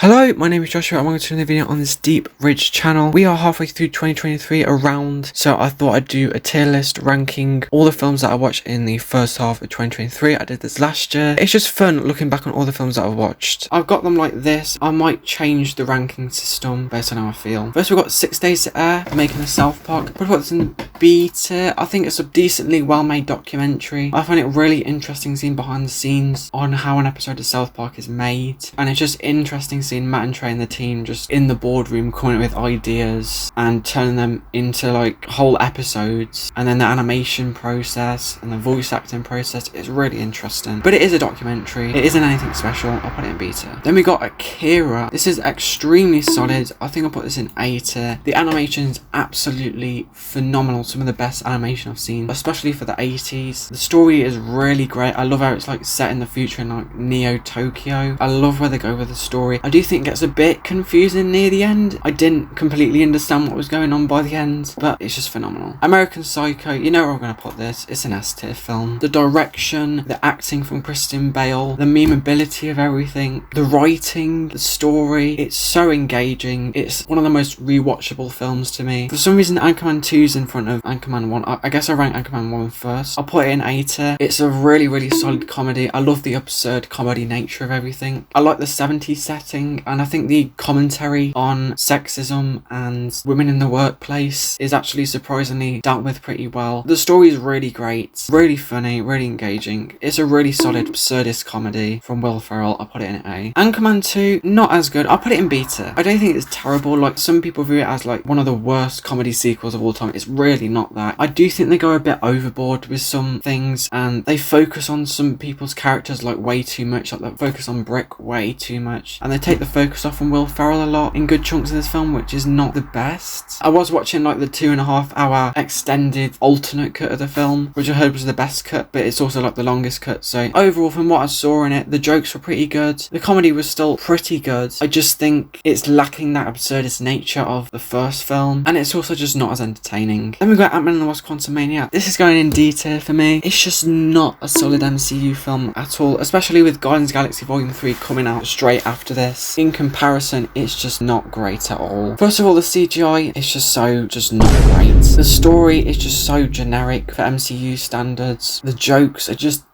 Hello, my name is Joshua and welcome to another video on this Deep Ridge channel. We are halfway through 2023 around, so I thought I'd do a tier list ranking all the films that I watched in the first half of 2023. I did this last year. It's just fun looking back on all the films that I've watched. I've got them like this. I might change the ranking system based on how I feel. First we've got 6 Days to Air, making a South Park. I'll put this in the B tier. I think it's a decently well-made documentary. I find it really interesting seeing behind the scenes on how an episode of South Park is made, and it's just interesting seeing Matt and Trey and the team just in the boardroom coming up with ideas and turning them into like whole episodes, and then the animation process and the voice acting process is really interesting. But it is a documentary, it isn't anything special. I'll put it in B tier. Then we got Akira. This is extremely solid. I think I'll put this in A tier. The animation is absolutely phenomenal, some of the best animation I've seen, especially for the 80s. The story is really great. I love how it's like set in the future in like Neo Tokyo. I love where they go with the story. I do think it gets a bit confusing near the end. I didn't completely understand what was going on by the end, but it's just phenomenal. American Psycho, you know where I'm going to put this. It's an S tier film. The direction, the acting from Christian Bale, the memeability of everything, the writing, the story, it's so engaging. It's one of the most rewatchable films to me. For some reason Anchorman 2's in front of Anchorman 1. I guess I rank Anchorman 1 first. I'll put it in A tier. It's a really solid comedy. I love the absurd comedy nature of everything. I like the 70s setting, and I think the commentary on sexism and women in the workplace is actually surprisingly dealt with pretty well. The story is really great, really funny, really engaging. It's a really solid absurdist comedy from Will Ferrell. I'll put it in A. Anchorman 2, not as good. I'll put it in B tier. I don't think it's terrible. Like, some people view it as like one of the worst comedy sequels of all time. It's really not that. I do think they go a bit overboard with some things, and they focus on some people's characters like way too much. Like, they focus on Brick way too much, and they take the focus off on Will Ferrell a lot in good chunks of this film, which is not the best. I was watching like the 2.5 hour extended alternate cut of the film, which I heard was the best cut, but it's also like the longest cut. So overall, from what I saw in it, the jokes were pretty good. The comedy was still pretty good. I just think it's lacking that absurdist nature of the first film, and it's also just not as entertaining. Then we got Ant-Man and the Wasp: Quantumania. This is going in D tier for me. It's just not a solid MCU film at all, especially with Guardians of the Galaxy Volume 3 coming out straight after this. In comparison, it's just not great at all. First of all, the CGI is just not great. The story is just so generic for MCU standards. The jokes are just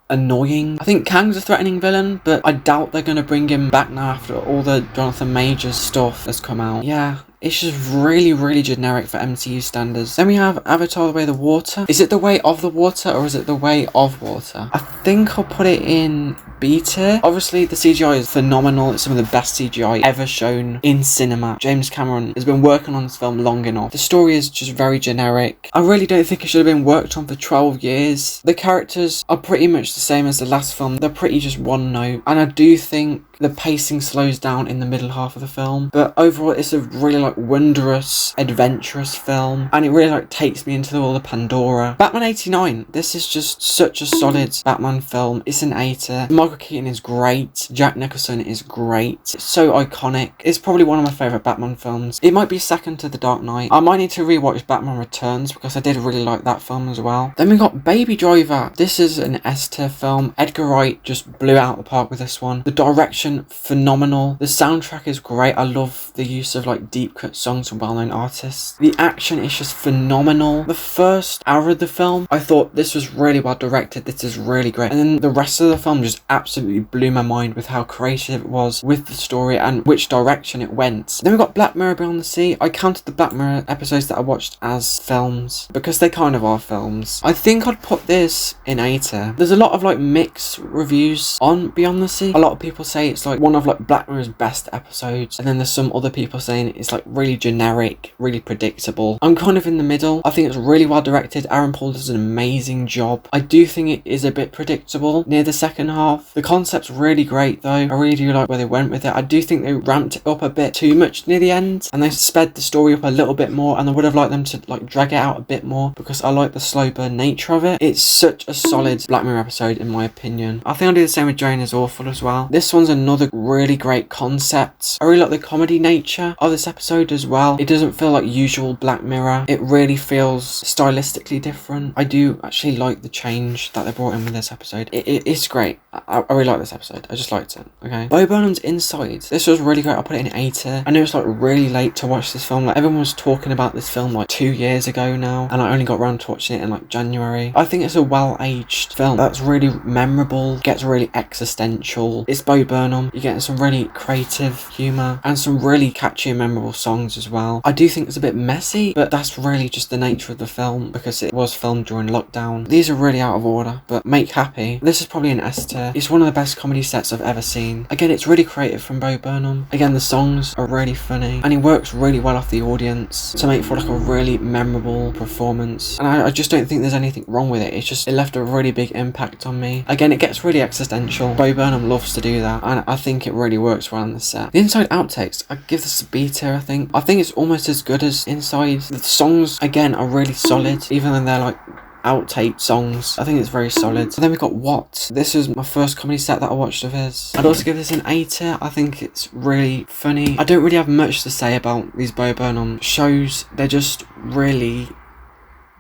annoying. I think Kang's a threatening villain, but I doubt they're going to bring him back now after all the Jonathan Majors stuff has come out. Yeah, it's just really generic for MCU standards. Then we have Avatar: The Way of the Water. Is it The Way of the Water or is it The Way of Water? I think I'll put it in B tier. Obviously, the CGI is phenomenal. It's some of the best CGI ever shown in cinema. James Cameron has been working on this film long enough. The story is just very generic. I really don't think it should have been worked on for 12 years. The characters are pretty much the same as the last film. They're pretty just one note, and I do think the pacing slows down in the middle half of the film, but overall it's a really like wondrous, adventurous film, and it really like takes me into the world of Pandora. Batman 89, this is just such a solid Batman film. It's an A tier. Michael Keaton is great. Jack Nicholson is great. It's so iconic. It's probably one of my favourite Batman films. It might be second to The Dark Knight. I might need to rewatch Batman Returns because I did really like that film as well. Then we got Baby Driver. This is an S tier film. Edgar Wright just blew out the park with this one. The direction, phenomenal. The soundtrack is great. I love the use of like deep cut songs from well-known artists. The action is just phenomenal. The first hour of the film, I thought this was really well directed. This is really great. And then the rest of the film just absolutely blew my mind with how creative it was with the story and which direction it went. Then we got Black Mirror Beyond the Sea. I counted the Black Mirror episodes that I watched as films because they kind of are films. I think I'd put this in A tier. There's a lot of like mixed reviews on Beyond the Sea. A lot of people say it's like one of like Black Mirror's best episodes, and then there's some other people saying it's like really generic, really predictable. I'm kind of in the middle. I think it's really well directed. Aaron Paul does an amazing job. I do think it is a bit predictable near the second half. The concept's really great though. I really do like where they went with it. I do think they ramped it up a bit too much near the end, and they sped the story up a little bit more, and I would have liked them to like drag it out a bit more because I like the slow burn nature of it. It's such a solid Black Mirror episode in my opinion. I think I'll do the same with Jane is Awful as well. This one's another really great concept. I really like the comedy nature of this episode. episode as well. It doesn't feel like usual Black Mirror. It really feels stylistically different. I do actually like the change that they brought in with this episode. It's great. I really like this episode. I just liked it. Okay. Bo Burnham's Inside. This was really great. I put it in A tier. I know it's like really late to watch this film. Like everyone was talking about this film like 2 years ago now, and I only got around to watching it in like January. I think it's a well-aged film that's really memorable, gets really existential. It's Bo Burnham. You're getting some really creative humour and some really catchy and memorable songs as well. I do think it's a bit messy, but that's really just the nature of the film because it was filmed during lockdown. These are really out of order, but make happy. This is probably an S tier. It's one of the best comedy sets I've ever seen. Again, it's really creative from Bo Burnham. Again, the songs are really funny and he works really well off the audience to make for like a really memorable performance. And I just don't think there's anything wrong with it. It's just, it left a really big impact on me. Again, it gets really existential. Bo Burnham loves to do that, and I think it really works well on the set. The Inside outtakes, I give this a B tier, I think. I think it's almost as good as Inside. The songs, again, are really solid, even though they're like outtake songs. I think it's very solid. And then we've got What. This is my first comedy set that I watched of his. I'd also give this an A tier. I think it's really funny. I don't really have much to say about these Bo Burnham shows. They're just really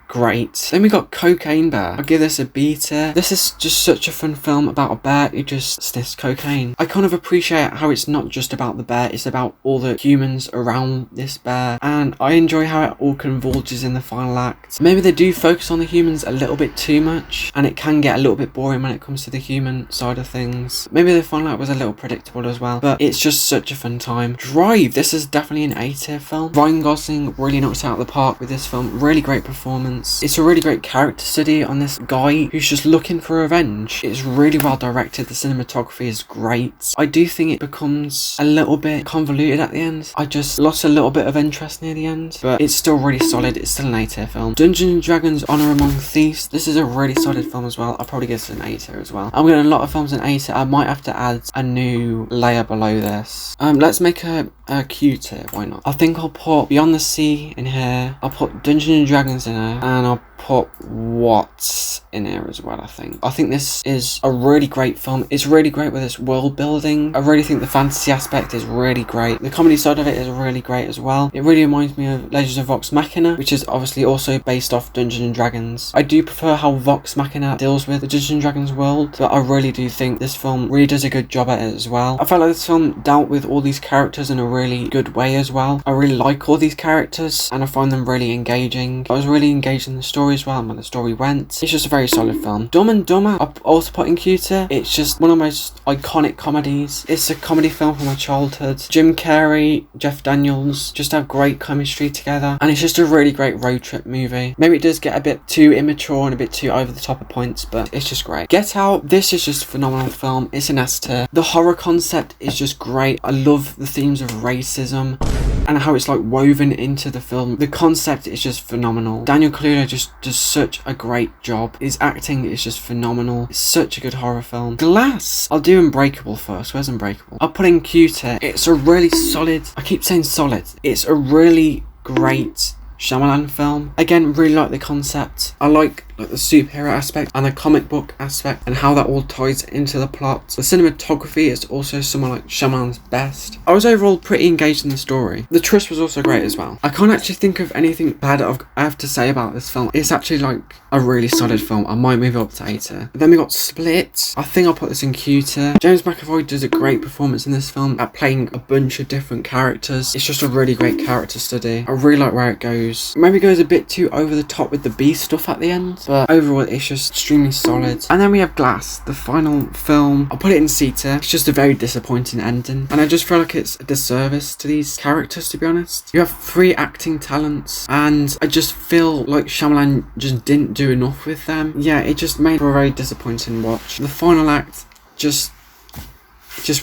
great. Then we got Cocaine Bear. I'll give this a B tier. This is just such a fun film about a bear who just sniffs cocaine. I kind of appreciate how it's not just about the bear, it's about all the humans around this bear, and I enjoy how it all converges in the final act. Maybe they do focus on the humans a little bit too much, and it can get a little bit boring when it comes to the human side of things. Maybe the final act was a little predictable as well, but it's just such a fun time. Drive. This is definitely an A tier film. Ryan Gosling really knocks it out of the park with this film. Really great performance. It's a really great character study on this guy who's just looking for revenge. It's really well directed. The cinematography is great. I do think it becomes a little bit convoluted at the end. I just lost a little bit of interest near the end, but it's still really solid. It's still an A tier film. Dungeons & Dragons Honor Among Thieves. This is a really solid film as well. I'll probably give this an A tier as well. I'm getting a lot of films in A tier. I might have to add a new layer below this. Let's make a Q tier. Why not? I think I'll put Beyond the Sea in here. I'll put Dungeons & Dragons in here. And I'll put What in here as well. I think this is a really great film. It's really great with its world building. I really think the fantasy aspect is really great. The comedy side of it is really great as well. It really reminds me of Legends of Vox Machina, which is obviously also based off Dungeons & Dragons. I do prefer how Vox Machina deals with the Dungeons & Dragons world, but I really do think this film really does a good job at it as well. I felt like this film dealt with all these characters in a really good way as well. I really like all these characters and I find them really engaging. I was really engaged in the story as well and when the story went. It's just a very solid film. Dumb and Dumber, I also put in Q tier. It's just one of my most iconic comedies. It's a comedy film from my childhood. Jim Carrey, Jeff Daniels just have great chemistry together, and it's just a really great road trip movie. Maybe it does get a bit too immature and a bit too over the top at points, but it's just great. Get Out, this is just a phenomenal film. It's an S tier. The horror concept is just great. I love the themes of racism and how it's like woven into the film. The concept is just phenomenal. Daniel Kaluuya just does such a great job. His acting is just phenomenal. It's such a good horror film. Glass. I'll do Unbreakable first. Where's Unbreakable? I'll put in Q tier. It's a really solid, I keep saying solid. It's a really great Shyamalan film. Again, really like the concept. I like the superhero aspect and the comic book aspect and how that all ties into the plot. The cinematography is also somewhat like Shyamalan's best. I was overall pretty engaged in the story. The twist was also great as well. I can't actually think of anything bad I have to say about this film. It's actually like a really solid film. I might move it up to A tier. Then we got Split. I think I'll put this in Q tier. James McAvoy does a great performance in this film at playing a bunch of different characters. It's just a really great character study. I really like where it goes. Maybe goes a bit too over the top with the B stuff at the end, but overall it's just extremely solid. And then we have Glass, the final film. I'll put it in C tier. It's just a very disappointing ending, and I just feel like it's a disservice to these characters, to be honest. You have 3 acting talents and I just feel like Shyamalan just didn't do enough with them. Yeah, it just made for a very disappointing watch. The final act just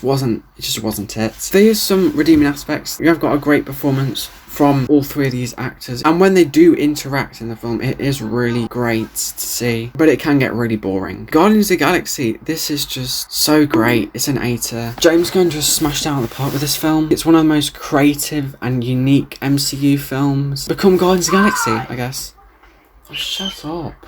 wasn't it. There's some redeeming aspects. You have got a great performance from all 3 of these actors, and when they do interact in the film, it is really great to see, but it can get really boring. Guardians of the Galaxy, this is just so great. It's an A tier. James Gunn just smashed out of the park with this film. It's one of the most creative and unique MCU films. Become Guardians of the Galaxy, I guess. Oh, shut up.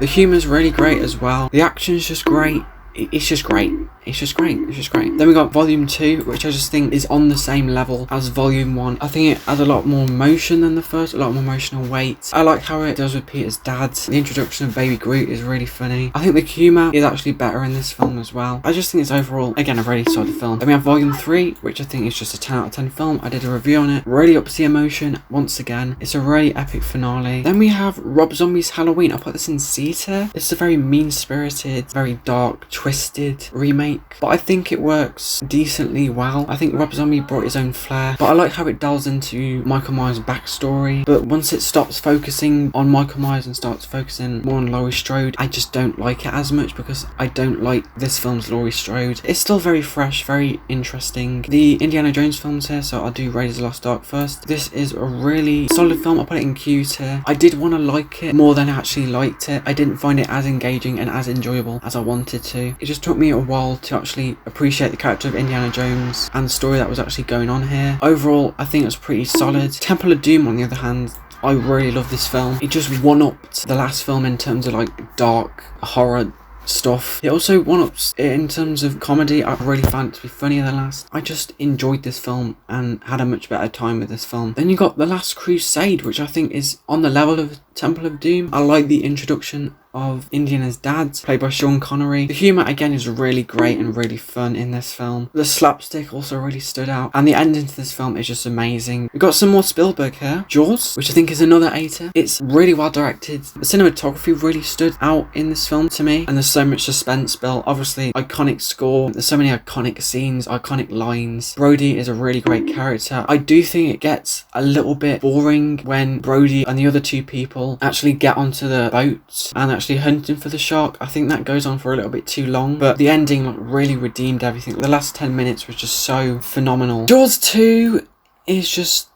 The humour's really great as well. The action's just great. it's just great. It's just great. It's just great. Then we got Volume 2, which I just think is on the same level as Volume 1. I think it has a lot more emotion than the first, a lot more emotional weight. I like how it does with Peter's dad. The introduction of Baby Groot is really funny. I think the humour is actually better in this film as well. I just think it's overall, again, a really solid film. Then we have Volume 3, which I think is just a 10 out of 10 film. I did a review on it. Really ups the emotion once again. It's a really epic finale. Then we have Rob Zombie's Halloween. I put this in C tier. It's a very mean-spirited, very dark, twisted remake, but I think it works decently well. I think Rob Zombie brought his own flair, but I like how it delves into Michael Myers' backstory. But once it stops focusing on Michael Myers and starts focusing more on Laurie Strode, I just don't like it as much because I don't like this film's Laurie Strode. It's still very fresh, very interesting. The Indiana Jones films here, so I'll do Raiders of the Lost Ark first. This is a really solid film. I'll put it in Q tier. I did want to like it more than I actually liked it. I didn't find it as engaging and as enjoyable as I wanted to. It just took me a while to actually appreciate the character of Indiana Jones and the story that was actually going on here. Overall, I think it was pretty solid. Temple of Doom, on the other hand, I really love this film. It just one-upped the last film in terms of like dark horror stuff. It also one-ups it in terms of comedy. I really found it to be funnier than last. I just enjoyed this film and had a much better time with this film. Then you got The Last Crusade, which I think is on the level of Temple of Doom. I like the introduction of Indiana's dad, played by Sean Connery. The humour again is really great and really fun in this film. The slapstick also really stood out, and the ending to this film is just amazing. We've got some more Spielberg here. Jaws, which I think is another 8er. It's really well directed. The cinematography really stood out in this film to me, and there's so much suspense built. Obviously, iconic score. There's so many iconic scenes, iconic lines. Brody is a really great character. I do think it gets a little bit boring when Brody and the other two people actually get onto the boat and actually hunting for the shark. I think that goes on for a little bit too long, but the ending like really redeemed everything. The last 10 minutes was just so phenomenal. Jaws 2 is just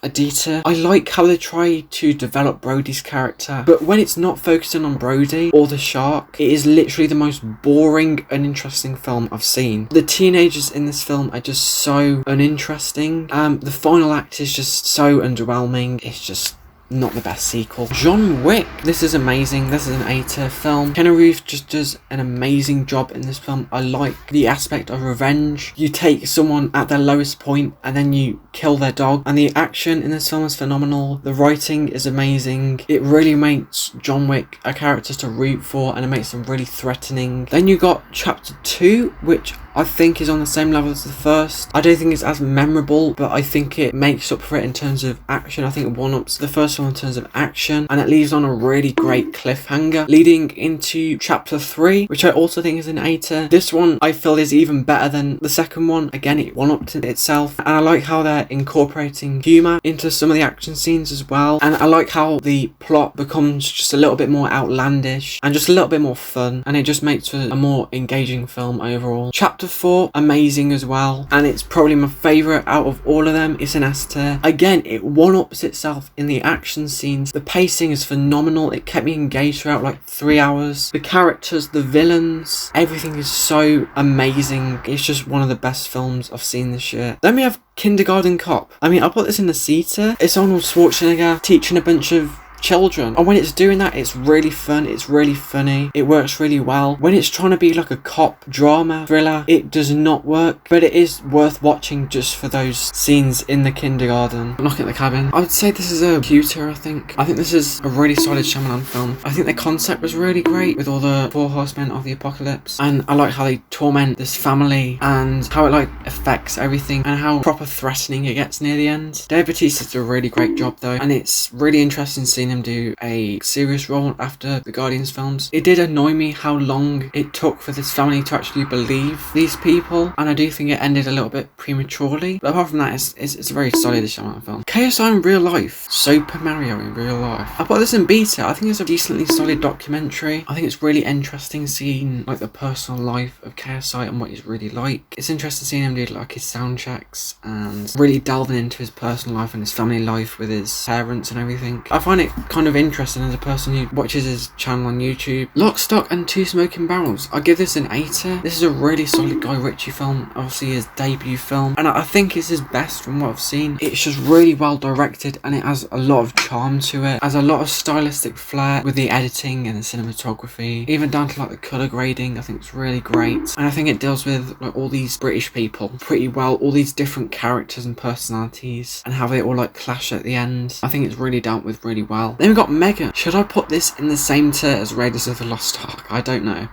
a D tier. I like how they try to develop Brody's character, but when it's not focusing on Brody or the shark, it is literally the most boring, uninteresting film I've seen. The teenagers in this film are just so uninteresting. The final act is just so underwhelming. It's just not the best sequel. John Wick. This is amazing. This is an 8er film. Keanu Reeves just does an amazing job in this film. I like the aspect of revenge. You take someone at their lowest point and then you kill their dog. And the action in this film is phenomenal. The writing is amazing. It really makes John Wick a character to root for, and it makes him really threatening. Then you got Chapter 2, which I think is on the same level as the first. I don't think it's as memorable, but I think it makes up for it in terms of action. I think it one-ups the first one in terms of action, and it leaves on a really great cliffhanger leading into Chapter 3, which I also think is an 8er. This one I feel is even better than the second one. Again, it one-upped itself, and I like how they're incorporating humour into some of the action scenes as well, and I like how the plot becomes just a little bit more outlandish and just a little bit more fun, and it just makes for a more engaging film overall. Chapter 4, amazing as well, and it's probably my favourite out of all of them. It's an S tier. Again, it one-ups itself in the action scenes. The pacing is phenomenal. It kept me engaged throughout like 3 hours. The characters, the villains, everything is so amazing. It's just one of the best films I've seen this year. Then we have Kindergarten Cop. I mean, I'll put this in the C tier. It's Arnold Schwarzenegger teaching a bunch of children, and when it's doing that, it's really fun, it's really funny, it works really well. When it's trying to be like a cop drama thriller, it does not work, but it is worth watching just for those scenes in the kindergarten. Knock at the cabin. I would say this is a Q tier. I think this is a really solid Shyamalan film. I think the concept was really great with all the 4 horsemen of the apocalypse, and I like how they torment this family and how it like affects everything and how proper threatening it gets near the end. Dave Bautista did a really great job though, and it's really interesting seeing him do a serious role after the Guardians films. It did annoy me how long it took for this family to actually believe these people, and I do think it ended a little bit prematurely, but apart from that, it's a very solid Shyamalan film. KSI in real life. Super Mario in real life. I put this in B tier. I think it's a decently solid documentary. I think it's really interesting seeing like the personal life of KSI and what he's really like. It's interesting seeing him do like his sound checks and really delving into his personal life and his family life with his parents and everything. I find it kind of interesting as a person who watches his channel on YouTube. Lock, Stock and Two Smoking Barrels. I give this an 8. This is a really solid Guy Ritchie film, obviously his debut film, and I think it's his best from what I've seen. It's just really well directed and it has a lot of charm to it. It has a lot of stylistic flair with the editing and the cinematography, even down to like the colour grading. I think it's really great, and I think it deals with like all these British people pretty well, all these different characters and personalities and how they all like clash at the end. I think it's really dealt with really well. Then we got Megan. Should I put this in the same tier as Raiders of the Lost Ark? I don't know.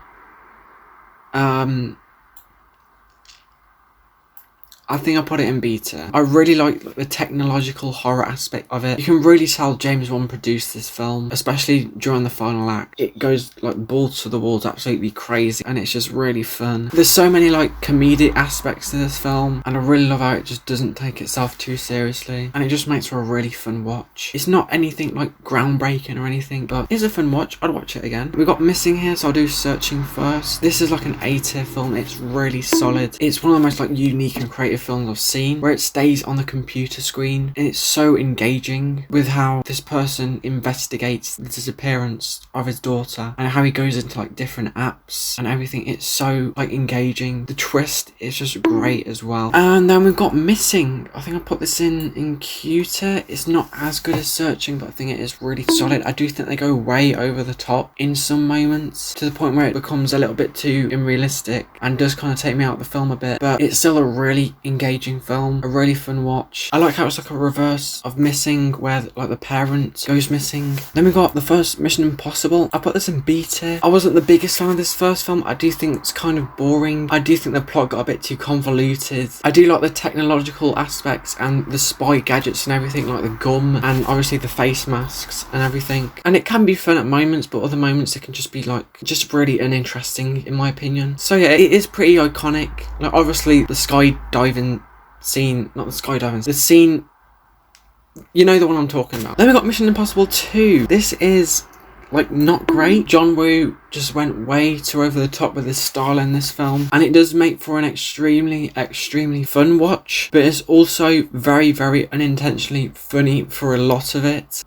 I think I put it in beta. I really like the technological horror aspect of it. You can really tell James Wan produced this film, especially during the final act. It goes like balls to the walls, absolutely crazy, and it's just really fun. There's so many like comedic aspects to this film, and I really love how it just doesn't take itself too seriously, and it just makes for a really fun watch. It's not anything like groundbreaking or anything, but it's a fun watch. I'd watch it again. We got Missing here, so I'll do Searching first. This is like an A-tier film. It's really solid. It's one of the most like unique and creative films I've seen, where it stays on the computer screen, and it's so engaging with how this person investigates the disappearance of his daughter and how he goes into like different apps and everything. It's so like engaging. The twist is just great as well. And then we've got Missing. I think I put this in Q-tier. It's not as good as Searching, but I think it is really solid. I do think they go way over the top in some moments, to the point where it becomes a little bit too unrealistic and does kind of take me out of the film a bit, but it's still a really engaging film, a really fun watch. I like how it's like a reverse of Missing, where like the parent goes missing. Then we got the first Mission Impossible. I put this in B tier. I wasn't the biggest fan of this first film. I do think it's kind of boring. I do think the plot got a bit too convoluted. I do like the technological aspects and the spy gadgets and everything, like the gum and obviously the face masks and everything, and it can be fun at moments, but other moments it can just be like just really uninteresting in my opinion. So yeah, it is pretty iconic. Like obviously the skydiving scene, not the skydiving, the scene, you know the one I'm talking about. Then we got Mission Impossible 2. This is like not great. John Woo just went way too over the top with his style in this film, and it does make for an extremely fun watch, but it's also very unintentionally funny for a lot of it.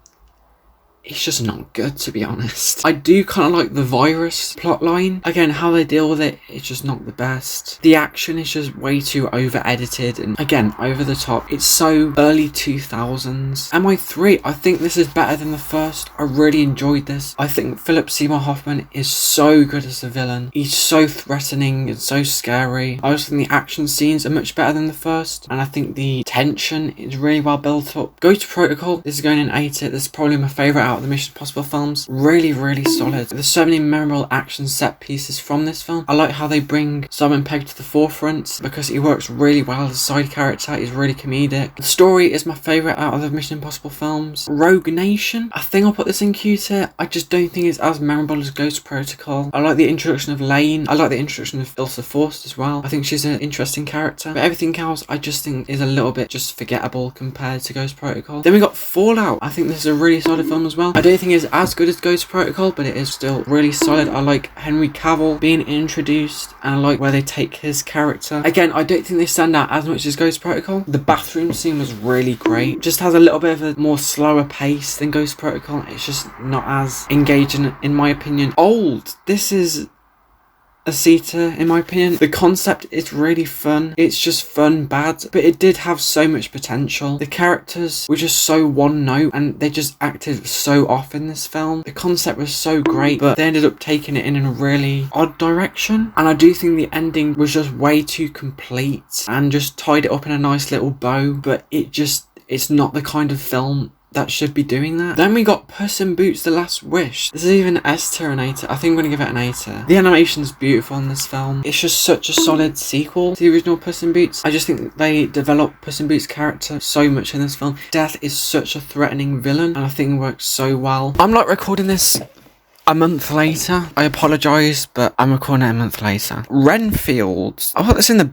It's just not good, to be honest. I do kind of like the virus plotline. Again, how they deal with it, it's just not the best. The action is just way too over-edited and, again, over the top. It's so early 2000s. MI3, I think this is better than the first. I really enjoyed this. I think Philip Seymour Hoffman is so good as a villain. He's so threatening and so scary. I also think the action scenes are much better than the first, and I think the tension is really well built up. Ghost Protocol, this is going in 8. This is probably my favourite out of the Mission Impossible films. Really solid. There's so many memorable action set pieces from this film. I like how they bring Simon Pegg to the forefront because he works really well as a side character. He's really comedic. The story is my favourite out of the Mission Impossible films. Rogue Nation, I think I'll put this in Q tier. I just don't think it's as memorable as Ghost Protocol. I like the introduction of Lane. I like the introduction of Ilsa Forst as well. I think she's an interesting character, but everything else I just think is a little bit just forgettable compared to Ghost Protocol. Then we got Fallout. I think this is a really solid film as well. I don't think it's as good as Ghost Protocol, but it is still really solid. I like Henry Cavill being introduced, and I like where they take his character. Again, I don't think they stand out as much as Ghost Protocol. The bathroom scene was really great. Just has a little bit of a more slower pace than Ghost Protocol. It's just not as engaging in my opinion. Old. This is a C-tier in my opinion. The concept is really fun. It's just fun bad, but it did have so much potential. The characters were just so one note and they just acted so off in this film. The concept was so great, but they ended up taking it in a really odd direction, and I do think the ending was just way too complete and just tied it up in a nice little bow, but it's not the kind of film that should be doing that. Then we got Puss in Boots: The Last Wish. This is even an S tier and A tier. I think I'm going to give it an A tier. The animation's beautiful in this film. It's just such a solid sequel to the original Puss in Boots. I just think they developed Puss in Boots' character so much in this film. Death is such a threatening villain, and I think it works so well. I'm like recording this a month later. I apologise, but I'm recording it a month later. Renfield. I put this in the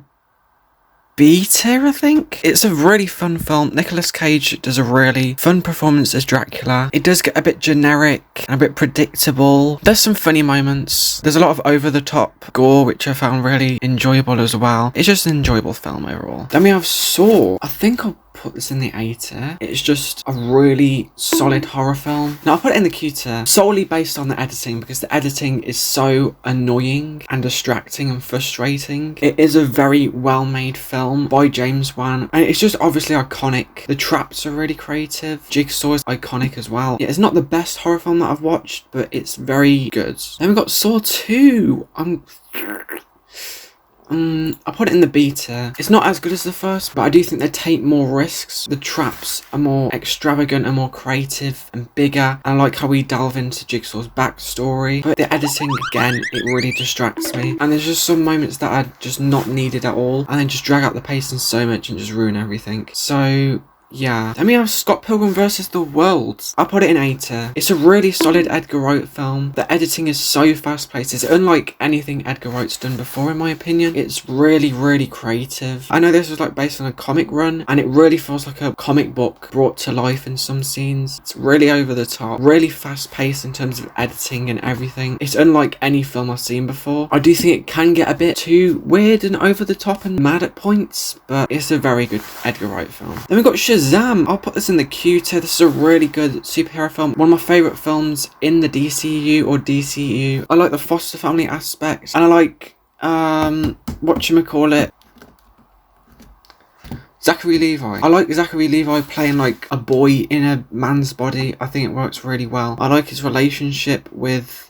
B tier, I think. It's a really fun film. Nicolas Cage does a really fun performance as Dracula. It does get a bit generic and a bit predictable. There's some funny moments. There's a lot of over-the-top gore, which I found really enjoyable as well. It's just an enjoyable film overall. Then we have Saw. I think I'll put this in the A tier. It's just a really solid horror film. Now, I'll put it in the Q tier solely based on the editing, because the editing is so annoying and distracting and frustrating. It is a very well-made film by James Wan, and it's just obviously iconic. The traps are really creative. Jigsaw is iconic as well. Yeah, it's not the best horror film that I've watched, but it's very good. Then we've got Saw 2. I put it in the B tier. It's not as good as the first, but I do think they take more risks. The traps are more extravagant and more creative and bigger. And I like how we delve into Jigsaw's backstory. But the editing, again, it really distracts me. And there's just some moments that are just not needed at all. And then just drag out the pacing so much and just ruin everything. So yeah. Then we have Scott Pilgrim vs. the World. I'll put it in A tier. It's a really solid Edgar Wright film. The editing is so fast-paced. It's unlike anything Edgar Wright's done before, in my opinion. It's really, really creative. I know this was like based on a comic run, and it really feels like a comic book brought to life in some scenes. It's really over the top, really fast-paced in terms of editing and everything. It's unlike any film I've seen before. I do think it can get a bit too weird and over the top and mad at points, but it's a very good Edgar Wright film. Then we've got Shazam. I'll put this in the Q tier. This is a really good superhero film. One of my favourite films in the DCU or DCU. I like the foster family aspect, and I like, whatchamacallit, Zachary Levi. I like Zachary Levi playing like a boy in a man's body. I think it works really well. I like his relationship with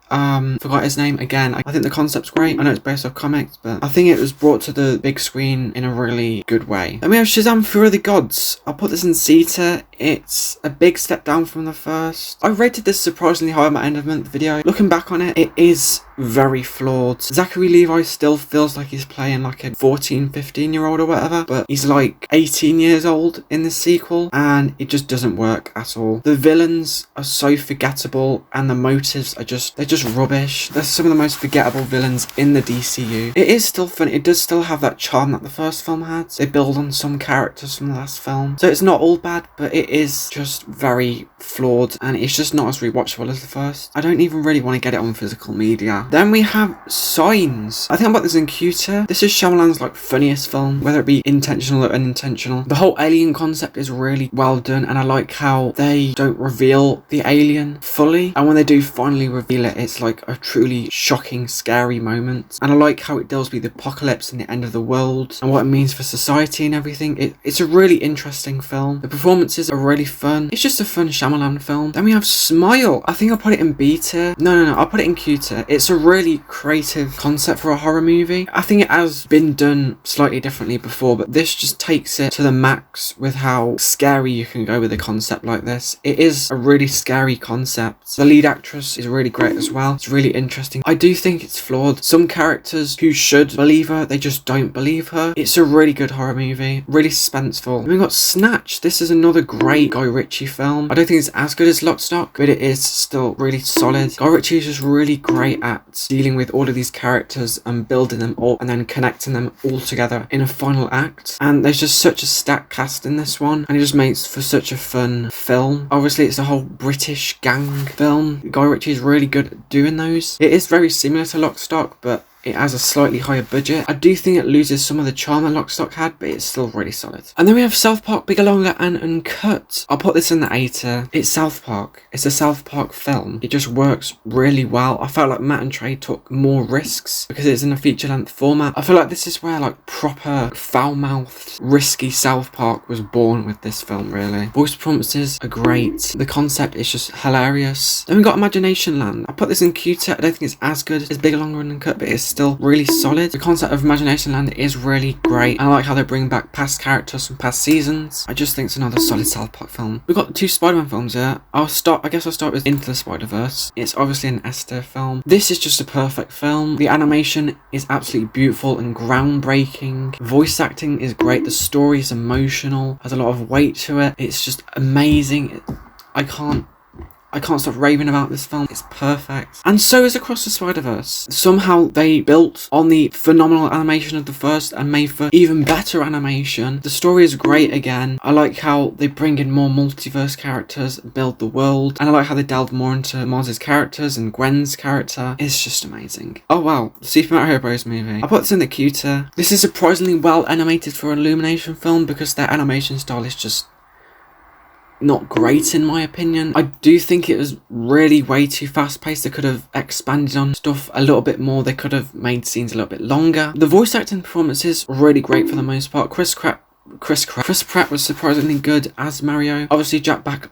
forgot his name again. I think the concept's great. I know it's based off comics, but I think it was brought to the big screen in a really good way. Then we have Shazam! Fury of the Gods. I'll put this in C tier. It's a big step down from the first. I rated this surprisingly high at my end of month video. Looking back on it, it is very flawed. Zachary Levi still feels like he's playing like a 14-15-year-old or whatever, but he's like 18 years old in the sequel, and it just doesn't work at all. The villains are so forgettable, and the motives are they're just rubbish. They're some of the most forgettable villains in the DCU. It is still fun. It does still have that charm that the first film had. They build on some characters from the last film, so it's not all bad, but it is just very flawed, and it's just not as rewatchable as the first. I don't even really want to get it on physical media. Then we have Signs. I think I put this in Q tier. This is Shyamalan's like funniest film, whether it be intentional or unintentional. The whole alien concept is really well done, and I like how they don't reveal the alien fully, and when they do finally reveal it, it's like a truly shocking, scary moment. And I like how it deals with the apocalypse and the end of the world and what it means for society and everything. It's a really interesting film. The performances are really fun. It's just a fun Shyamalan film. Then we have Smile. I think I'll put it in B tier. No, I'll put it in Q tier. It's a really creative concept for a horror movie. I think it has been done slightly differently before, but this just takes it to the max with how scary you can go with a concept like this. It is a really scary concept. The lead actress is really great as well. It's really interesting. I do think it's flawed. Some characters who should believe her, they just don't believe her. It's a really good horror movie. Really suspenseful. Then we got Snatch. This is another great Guy Ritchie film. I don't think it's as good as Lock, Stock, but it is still really solid. Guy Ritchie is just really great at dealing with all of these characters and building them up and then connecting them all together in a final act. And there's just such a stacked cast in this one, and it just makes for such a fun film. Obviously, it's a whole British gang film. Guy Ritchie is really good at doing those. It is very similar to Lock, Stock, but it has a slightly higher budget. I do think it loses some of the charm that Lock, Stock had, but it's still really solid. And then we have South Park Bigger, Longer and Uncut. I'll put this in the A tier. It's South Park. It's a South Park film. It just works really well. I felt like Matt and Trey took more risks because it's in a feature-length format. I feel like this is where like proper foul-mouthed, risky South Park was born with this film, really. Voice performances are great. The concept is just hilarious. Then we got Imagination Land. I put this in Q tier. I don't think it's as good as Bigger, Longer and Uncut, but it's still really solid. The concept of Imagination Land is really great. I like how they bring back past characters from past seasons. I just think it's another solid South Park film. We've got 2 Spider-Man films here. I guess I'll start with Into the Spider-Verse. It's obviously an S tier film. This is just a perfect film. The animation is absolutely beautiful and groundbreaking. Voice acting is great. The story is emotional, has a lot of weight to it. It's just amazing. I I can't stop raving about this film. It's perfect. And so is Across the Spider-Verse. Somehow they built on the phenomenal animation of the first and made for even better animation. The story is great again. I like how they bring in more multiverse characters, build the world, and I like how they delve more into Miles' characters and Gwen's character. It's just amazing. Oh wow, the Super Mario Bros. Movie. I put this in the queue tier. This is surprisingly well animated for an Illumination film because their animation style is just not great in my opinion. I do think it was really way too fast paced. They could have expanded on stuff a little bit more. They could have made scenes a little bit longer. The voice acting performances really great for the most part. Chris Pratt was surprisingly good as Mario. Obviously Jack Black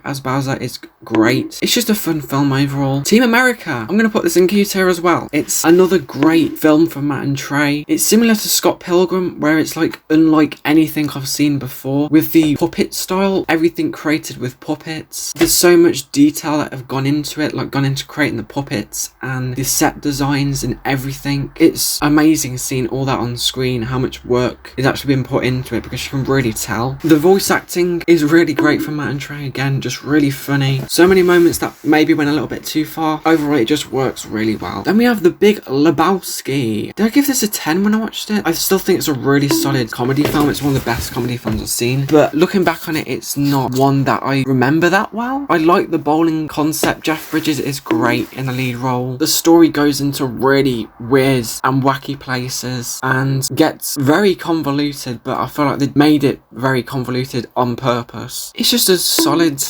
as Bowser is great. It's just a fun film overall. Team America. I'm going to put this in Q tier as well. It's another great film from Matt and Trey. It's similar to Scott Pilgrim, where it's like unlike anything I've seen before. With the puppet style, everything created with puppets. There's so much detail that have gone into it, like gone into creating the puppets and the set designs and everything. It's amazing seeing all that on screen, how much work is actually been put into it, because you can really tell. The voice acting is really great from Matt and Trey, again, just really funny. So many moments that maybe went a little bit too far. Overall, it just works really well. Then we have The Big Lebowski. Did I give this a 10 when I watched it? I still think it's a really solid comedy film. It's one of the best comedy films I've seen, but looking back on it, it's not one that I remember that well. I like the bowling concept. Jeff Bridges is great in the lead role. The story goes into really weird and wacky places and gets very convoluted, but I feel like they made it very convoluted on purpose. It's just a solid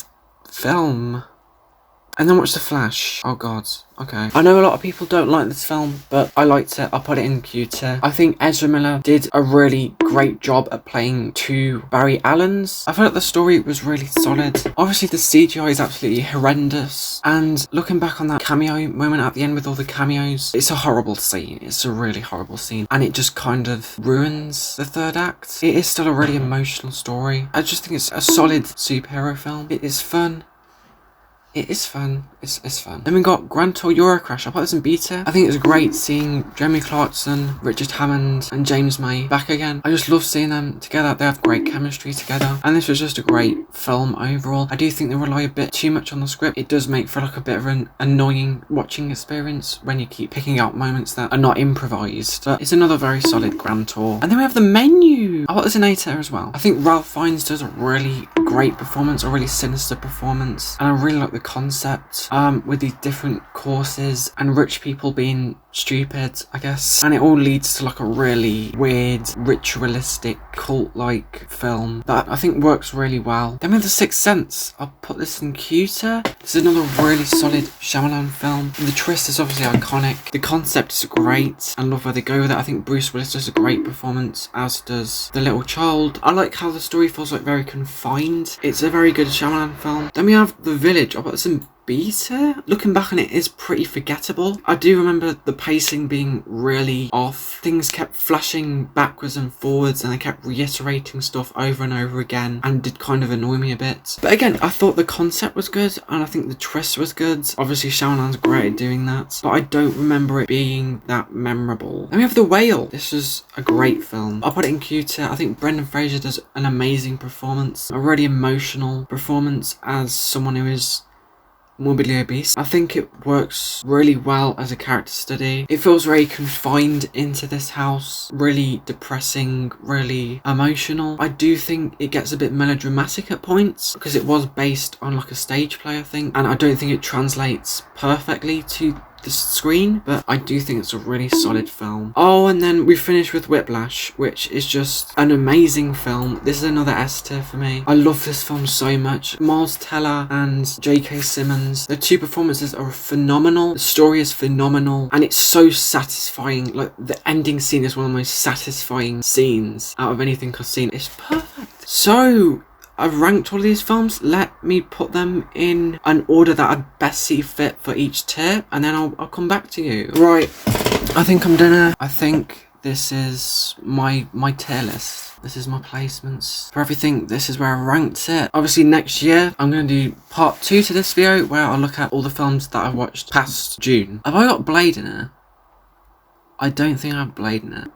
film. And then watch The Flash. Oh god. Okay. I know a lot of people don't like this film, but I liked it. I'll put it in Q tier. I think Ezra Miller did a really great job at playing two Barry Allens. I feel like the story was really solid. Obviously the CGI is absolutely horrendous. And looking back on that cameo moment at the end with all the cameos, it's a horrible scene. It's a really horrible scene. And it just kind of ruins the third act. It is still a really emotional story. I just think it's a solid superhero film. It is fun. It is fun. It's fun. Then we got Grand Tour Eurocrash. I put this in beta. I think it was great seeing Jeremy Clarkson, Richard Hammond, and James May back again. I just love seeing them together. They have great chemistry together. And this was just a great film overall. I do think they rely a bit too much on the script. It does make for like a bit of an annoying watching experience when you keep picking out moments that are not improvised. But it's another very solid Grand Tour. And then we have The Menu. I put this in A tier as well. I think Ralph Fiennes does a really great performance, a really sinister performance. And I really like the concept with these different courses and rich people being stupid, I guess, and it all leads to like a really weird ritualistic cult-like film that I think works really well. Then we have The Sixth Sense. I'll put this in Q tier. This is another really solid Shyamalan film. The twist is obviously iconic, the concept is great, I love where they go with it. I think Bruce Willis does a great performance, as does the little child. I like how the story feels like very confined. It's a very good Shyamalan film. Then we have The Village. I'll put this in beta. Looking back on it, is pretty forgettable. I do remember the pacing being really off. Things kept flashing backwards and forwards and they kept reiterating stuff over and over again and did kind of annoy me a bit. But again, I thought the concept was good and I think the twist was good. Obviously Shyamalan's great at doing that, but I don't remember it being that memorable. Then we have The Whale. This was a great film. I'll put it in Q tier. I think Brendan Fraser does an amazing performance, a really emotional performance as someone who is morbidly obese. I think it works really well as a character study. It feels very confined into this house, really depressing, really emotional. I do think it gets a bit melodramatic at points because it was based on like a stage play, I think, and I don't think it translates perfectly to the screen, but I do think it's a really solid film. Oh, and then we finish with Whiplash, which is just an amazing film. This is another S tier for me. I love this film so much. Miles Teller and J.K. Simmons, the two performances are phenomenal. The story is phenomenal and it's so satisfying. Like the ending scene is one of the most satisfying scenes out of anything I've seen. It's perfect. So I've ranked all of these films. Let me put them in an order that I best see fit for each tier, and then I'll come back to you. Right, I think I'm done. I think this is my tier list. This is my placements for everything. This is where I ranked it. Obviously next year I'm going to do part 2 to this video where I'll look at all the films that I've watched past June. Have I got Blade in it? I don't think I have Blade in it.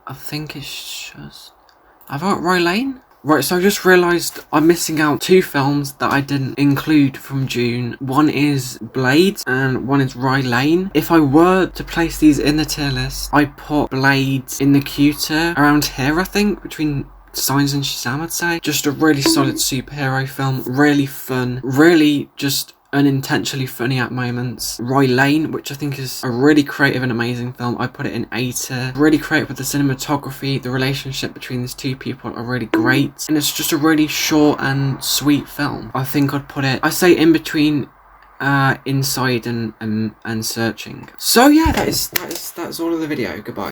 I think it's just... Have I got Roy Lane? Right, so I just realised I'm missing out 2 films that I didn't include from June. One is Blade and one is Rye Lane. If I were to place these in the tier list, I put Blade in the Q tier, around here I think, between Signs and Shazam I'd say. Just a really solid superhero film, really fun, really just unintentionally funny at moments. Rye Lane, which I think is a really creative and amazing film, I put it in A tier. Really creative with the cinematography, the relationship between these 2 people are really great, and it's just a really short and sweet film. I think I'd put it, I say in between Inside and Searching. So yeah, that's all of the video. Goodbye.